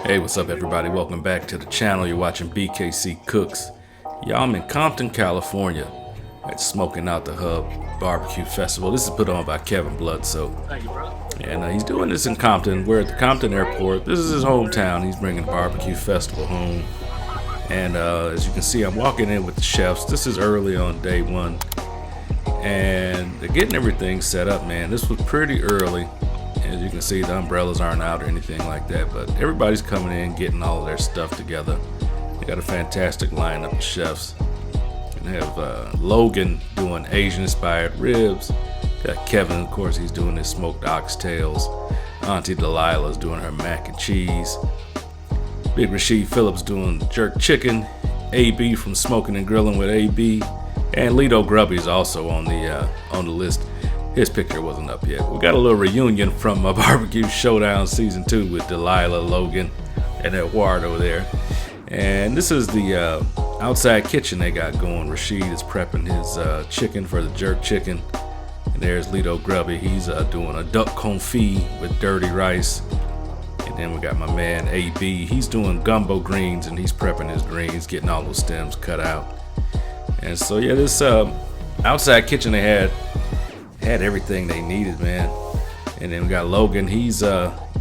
Hey, what's up everybody? Welcome back to the channel. You're watching BKC Cooks. Y'all, I'm in Compton, California at Smoking Out the Hub Barbecue Festival. This is put on by Kevin Bludso. Thank you, bro. And he's doing this in Compton. We're at the Compton airport. This is his hometown. He's bringing the barbecue festival home. And as you can see, I'm walking in with the chefs. This is early on day one. And they're getting everything set up, man. This was pretty early. As you can see, the umbrellas aren't out or anything like that, but everybody's coming in, getting all of their stuff together. They got a fantastic lineup of chefs. And they have Logan doing Asian-inspired ribs. Got Kevin, of course, he's doing his smoked oxtails. Auntie Delilah's doing her mac and cheese. Big Rasheed Phillips doing jerk chicken. AB from Smoking and Grilling with AB. And Lido Grubby's also on the list. His picture wasn't up yet. We got a little reunion from Barbecue Showdown Season 2 with Delilah, Logan, and Eduardo there. And this is the outside kitchen they got going. Rasheed is prepping his chicken for the jerk chicken. And there's Lido Grubby. He's doing a duck confit with dirty rice. And then we got my man AB. He's doing gumbo greens and he's prepping his greens, getting all those stems cut out. And so yeah, this outside kitchen they had everything they needed, man. And then we got Logan. He's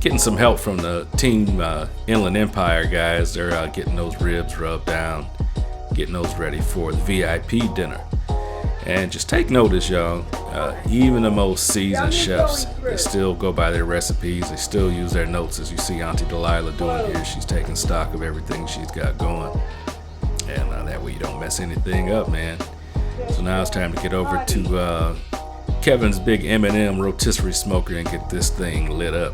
getting some help from the team Inland Empire guys. They're getting those ribs rubbed down, getting those ready for the VIP dinner. And just take notice, y'all, even the most seasoned chefs, they still go by their recipes. They still use their notes, as you see Auntie Delilah doing here. She's taking stock of everything she's got going. And that way you don't mess anything up, man. So now it's time to get over to Kevin's big M&M rotisserie smoker and get this thing lit up.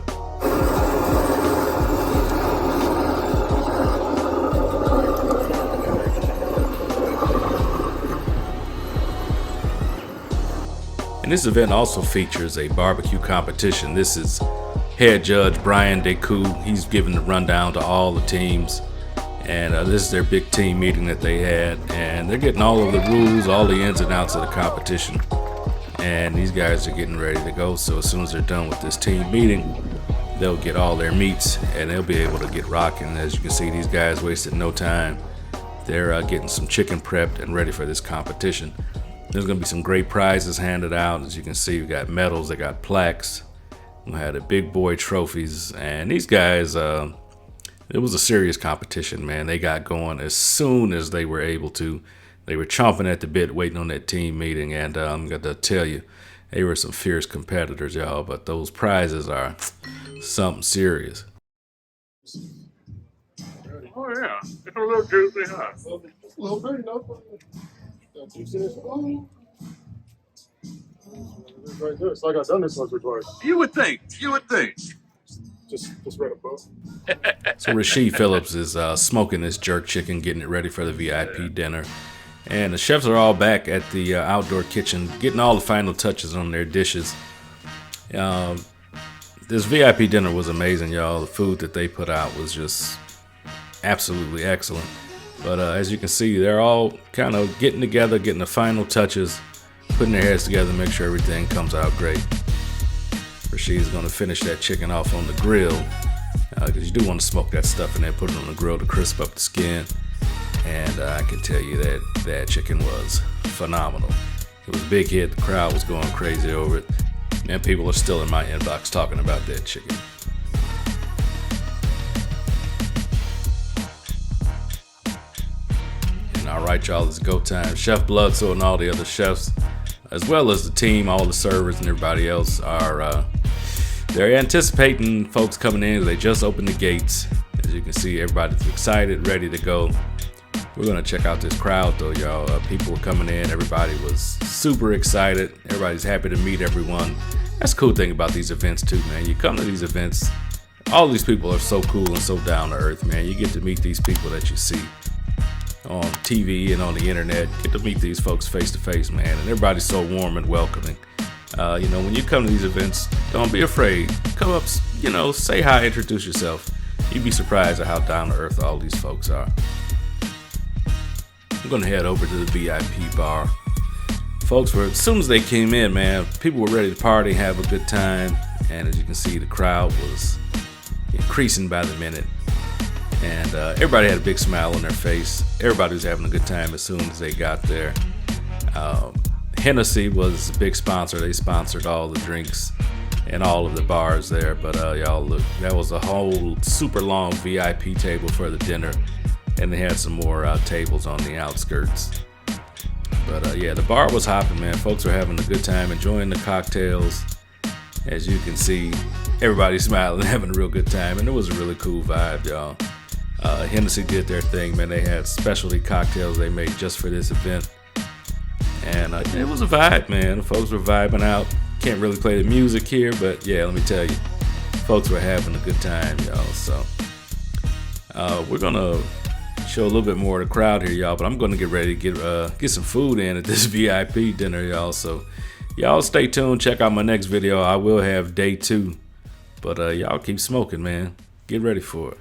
And this event also features a barbecue competition. This is head judge Brian Decoux. He's giving the rundown to all the teams. And this is their big team meeting that they had. And they're getting all of the rules, all the ins and outs of the competition. And these guys are getting ready to go. So as soon as they're done with this team meeting, they'll get all their meats and they'll be able to get rocking. As you can see, these guys wasted no time. They're getting some chicken prepped and ready for this competition. There's gonna be some great prizes handed out. As you can see, we got medals, they got plaques. We had the big boy trophies. And these guys, it was a serious competition, man. They got going as soon as they were able to. They were chomping at the bit, waiting on that team meeting, and I'm going to tell you, they were some fierce competitors, y'all, but those prizes are something serious. Oh, yeah. It's a little juicy, huh? Just a little bit, you know. That juiciness. Oh. Right there. It's like I've done this once or twice. You would think. Just read a book. So Rasheed Phillips is smoking this jerk chicken, getting it ready for the VIP dinner. And the chefs are all back at the outdoor kitchen, getting all the final touches on their dishes. This VIP dinner was amazing, y'all. The food that they put out was just absolutely excellent. But as you can see, they're all kind of getting together, getting the final touches, putting their heads together to make sure everything comes out great. Rasheed's going to finish that chicken off on the grill, because you do want to smoke that stuff and then put it on the grill to crisp up the skin. And I can tell you that chicken was phenomenal. It was a big hit. The crowd was going crazy over it. And people are still in my inbox talking about that chicken. And all right, y'all, it's go time. Chef Bludso and all the other chefs, as well as the team, all the servers and everybody else are they're anticipating folks coming in. They just opened the gates. As you can see, everybody's excited, ready to go. We're gonna check out this crowd though, y'all. People were coming in, everybody was super excited. Everybody's happy to meet everyone. That's the cool thing about these events too, man. You come to these events, all these people are so cool and so down to earth, man. You get to meet these people that you see on TV and on the internet. Get to meet these folks face to face, man. And everybody's so warm and welcoming. You know, when you come to these events, don't be afraid. Come up, you know, say hi, introduce yourself. You'd be surprised at how down to earth all these folks are. I'm gonna head over to the VIP bar. Folks were, as soon as they came in, man, people were ready to party, have a good time. And as you can see, the crowd was increasing by the minute. And everybody had a big smile on their face. Everybody was having a good time as soon as they got there. Hennessy was a big sponsor. They sponsored all the drinks and all of the bars there. But y'all look, that was a whole super long VIP table for the dinner. And they had some more tables on the outskirts. But yeah, the bar was hopping, man. Folks were having a good time, enjoying the cocktails. As you can see, everybody smiling, having a real good time. And it was a really cool vibe, y'all. Hennessy did their thing, man. They had specialty cocktails they made just for this event. And it was a vibe, man. Folks were vibing out. Can't really play the music here, but yeah, let me tell you, folks were having a good time, y'all. So we're gonna show a little bit more of the crowd here, y'all. But I'm gonna get ready to get some food in at this VIP dinner, y'all. So y'all stay tuned. Check out my next video. I will have day 2. But y'all keep smoking, man. Get ready for it.